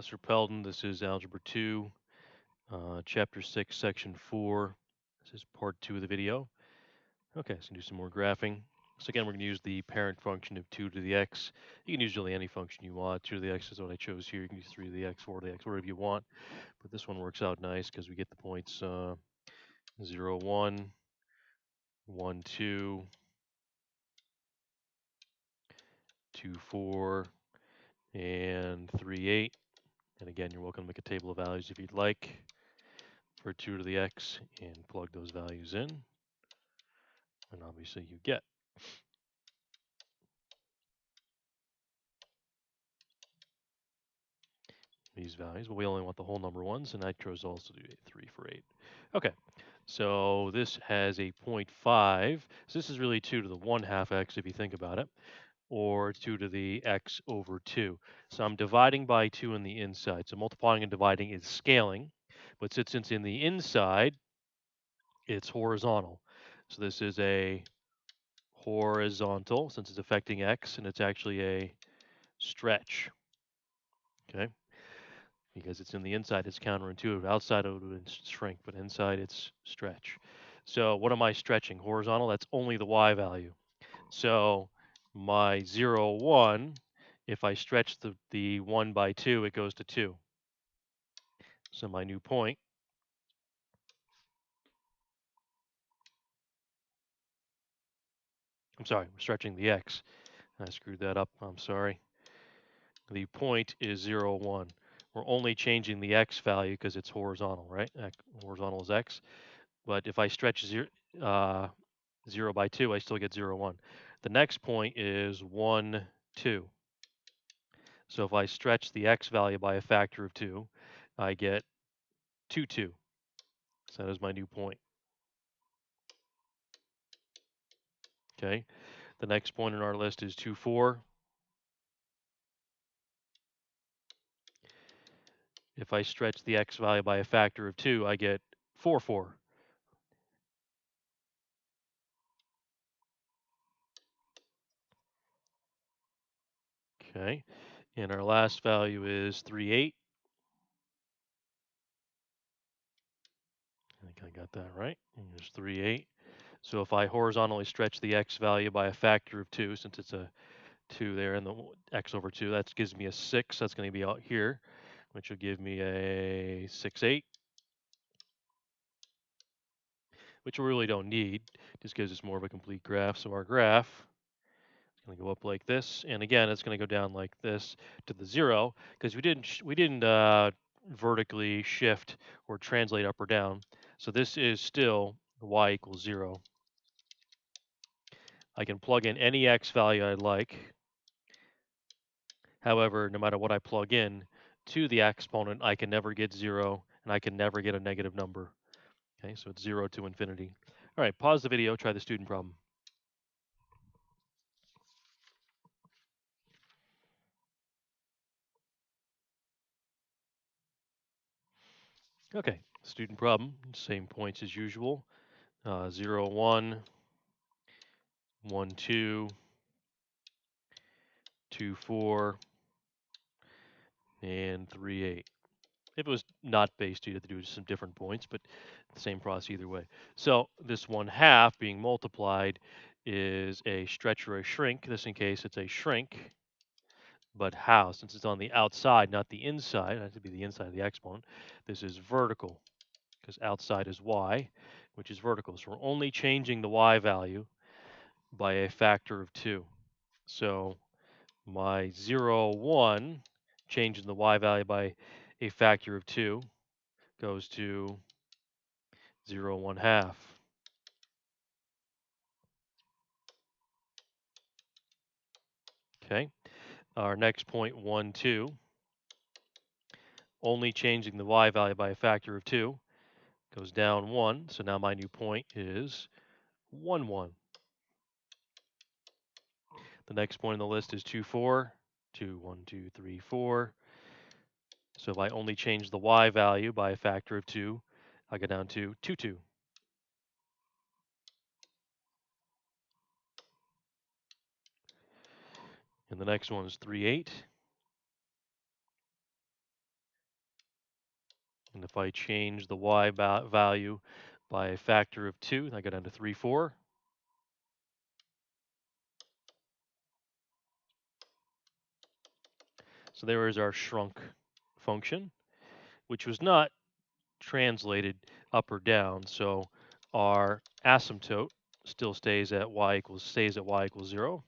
Professor Peldon. This is Algebra 2, Chapter 6, Section 4. This is Part 2 of the video. Okay, so do some more graphing. So again, we're going to use the parent function of 2 to the x. You can use really any function you want. 2 to the x is what I chose here. You can use 3 to the x, 4 to the x, whatever you want. But this one works out nice because we get the points 0, 1, 1, 2, 2, 4, and 3, 8. And again, you're welcome to make a table of values if you'd like for 2 to the x and plug those values in. And obviously you get these values, but we only want the whole number ones, and I chose also to do 3 for 8. Okay, so this has a 0.5. So this is really 2 to the 1/2 x if you think about it, or 2 to the x over 2. So I'm dividing by 2 on the inside. So multiplying and dividing is scaling, but since it's in the inside, it's horizontal. So this is a horizontal since it's affecting x, and it's actually a stretch. Okay, because it's in the inside, it's counterintuitive. Outside it would shrink, but inside it's stretch. So what am I stretching? Horizontal, that's only the y value. So my 0, 1, if I stretch the 1 by 2, it goes to 2. So my new point, I'm sorry, we're stretching the x. I screwed that up, I'm sorry. The point is 0, 1. We're only changing the x value because it's horizontal, right? Horizontal is x. But if I stretch 0 by 2, I still get 0, 1. The next point is 1, 2. So if I stretch the x value by a factor of 2, I get 2, 2. So that is my new point. Okay. The next point in our list is 2, 4. If I stretch the x value by a factor of 2, I get 4, 4. Okay. And our last value is 3, 8. I think I got that right. And there's 3, 8. So if I horizontally stretch the x value by a factor of 2, since it's a 2 there and the x over 2, that gives me a 6. That's going to be out here, which will give me a 6, 8, which we really don't need. Just gives us more of a complete graph. So our graph is going to go up like this, and again, it's going to go down like this to the 0 because we didn't vertically shift or translate up or down. So this is still y equals 0. I can plug in any x value I'd like. However, no matter what I plug in to the exponent, I can never get 0, and I can never get a negative number. Okay, so it's 0 to infinity. All right, pause the video, try the student problem. Okay, student problem, same points as usual. 0, 1, 1, 2, 2, 4, and 3, 8. If it was not based, you'd have to do some different points, but the same process either way. So this 1/2 being multiplied is a stretch or a shrink. This in case it's a shrink, but how? Since it's on the outside, not the inside, it has to be the inside of the exponent. This is vertical because outside is y, which is vertical. So we're only changing the y value by a factor of 2. So my 0, 1, changing the y value by a factor of 2, goes to 0, 1/2. Okay. Our next point, 1, 2, only changing the y value by a factor of 2, goes down 1. So now my new point is 1, 1. The next point on the list is 2, 4. 2, 1, 2, 3, 4. So if I only change the y value by a factor of 2, I go down to 2, 2. And the next one is 3, 8. And if I change the y value by a factor of 2, I go down to 3, 4. So there is our shrunk function, which was not translated up or down. So our asymptote still stays at y equals 0.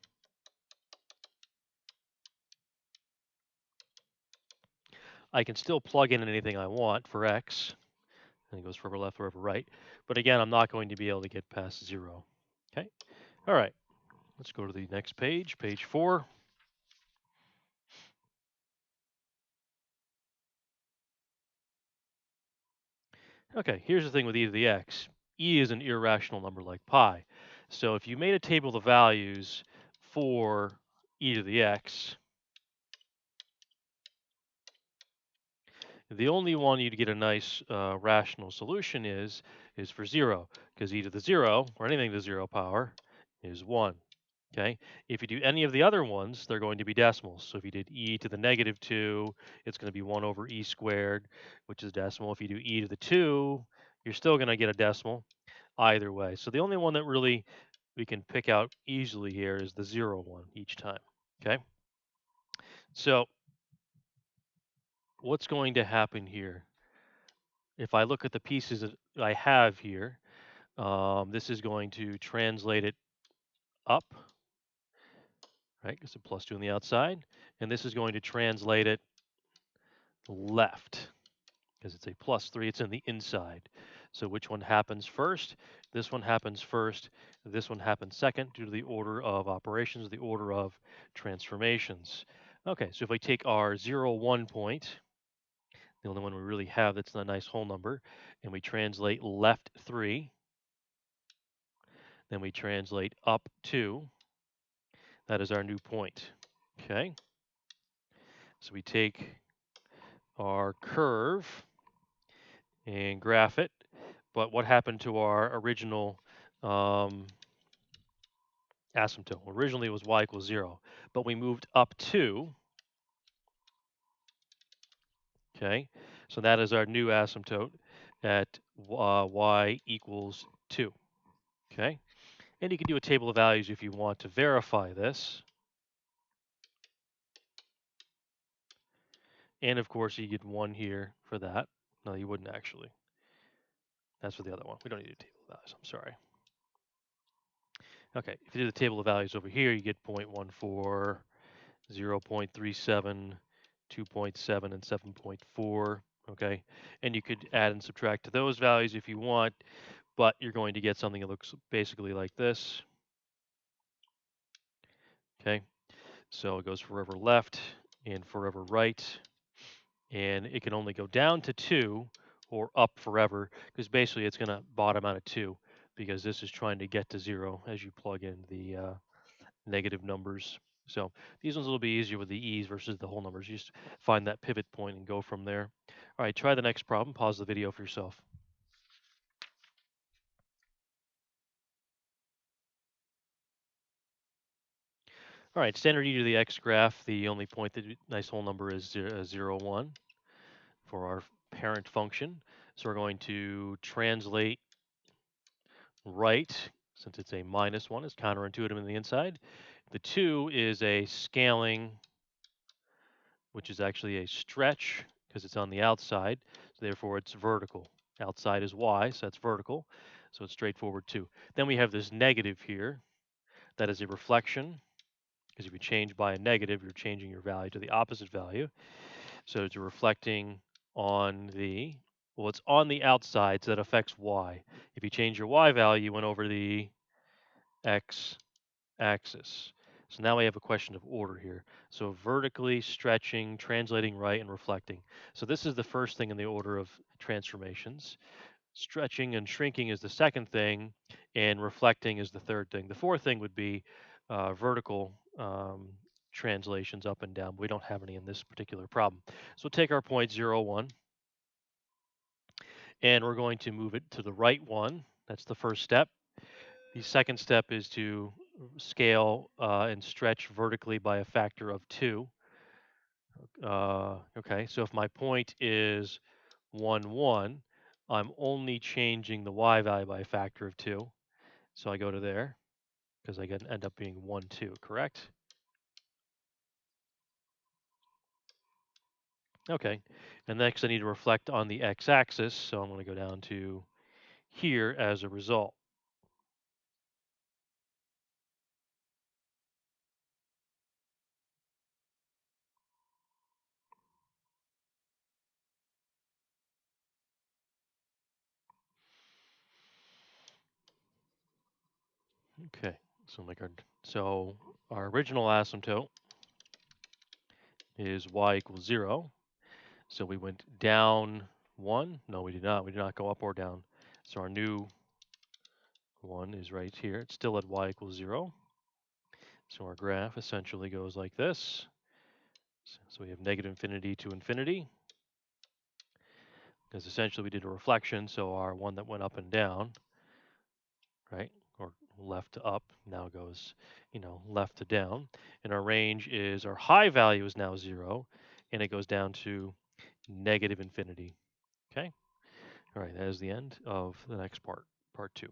I can still plug in anything I want for x, and it goes forever left, forever right. But again, I'm not going to be able to get past 0. Okay. All right. Let's go to the next page, page 4. Okay, here's the thing with e to the x. E is an irrational number like pi. So if you made a table of the values for e to the x, the only one you'd get a nice rational solution is for 0, because e to the 0, or anything to the 0 power, is 1. Okay, if you do any of the other ones, they're going to be decimals. So if you did e to the negative 2, it's going to be 1 over e squared, which is decimal. If you do e to the 2, you're still going to get a decimal either way. So the only one that really we can pick out easily here is the 0 one each time. Okay, so what's going to happen here? If I look at the pieces that I have here, this is going to translate it up, right? Because it's a plus 2 on the outside. And this is going to translate it left, because it's a plus 3. It's in the inside. So which one happens first? This one happens first. This one happens second due to the order of operations, the order of transformations. Okay, so if I take our 0, 1 point, the only one we really have that's a nice whole number, and we translate left 3, then we translate up 2, that is our new point. Okay, so we take our curve and graph it, but what happened to our original asymptote? Originally it was y equals 0, but we moved up 2. Okay, so that is our new asymptote at y equals 2. Okay, and you can do a table of values if you want to verify this. And of course, you get 1 here for that. No, you wouldn't actually. That's for the other one. We don't need a table of values. I'm sorry. Okay, if you do the table of values over here, you get 0.14, 0.37, 2.7, and 7.4. Okay, and you could add and subtract to those values if you want, but you're going to get something that looks basically like this. Okay, so it goes forever left and forever right, and it can only go down to 2 or up forever, because basically it's going to bottom out at 2, because this is trying to get to 0 as you plug in the negative numbers. So these ones will be easier with the e's versus the whole numbers. You just find that pivot point and go from there. All right, try the next problem. Pause the video for yourself. All right, standard e to the x graph. The only point that nice whole number is 0, 1 for our parent function. So we're going to translate right, since it's a minus 1, it's counterintuitive in the inside. The 2 is a scaling, which is actually a stretch because it's on the outside. So therefore, it's vertical. Outside is y, so that's vertical. So it's straightforward too. Then we have this negative here. That is a reflection, because if you change by a negative, you're changing your value to the opposite value. So it's reflecting on the, well, it's on the outside, so that affects y. If you change your y value, you went over the x axis. So now we have a question of order here. So vertically stretching, translating right, and reflecting. So this is the first thing in the order of transformations. Stretching and shrinking is the second thing, and reflecting is the third thing. The fourth thing would be vertical translations up and down. We don't have any in this particular problem. So we'll take our point 0, 1, and we're going to move it to the right one. That's the first step. The second step is to scale and stretch vertically by a factor of 2. Okay, so if my point is 1, 1, I'm only changing the y value by a factor of 2. So I go to there because I get end up being 1, 2, correct? Okay. And next I need to reflect on the x-axis, so I'm going to go down to here as a result. Okay. So our original asymptote is y equals 0. So we went down 1. No, we did not. We did not go up or down. So our new one is right here. It's still at y equals 0. So our graph essentially goes like this. So we have negative infinity to infinity, because essentially we did a reflection. So our one that went up and down, right, or left to up, now goes, left to down. And our range is, our high value is now 0, and it goes down to negative infinity. Okay. All right. That is the end of the next part, part 2.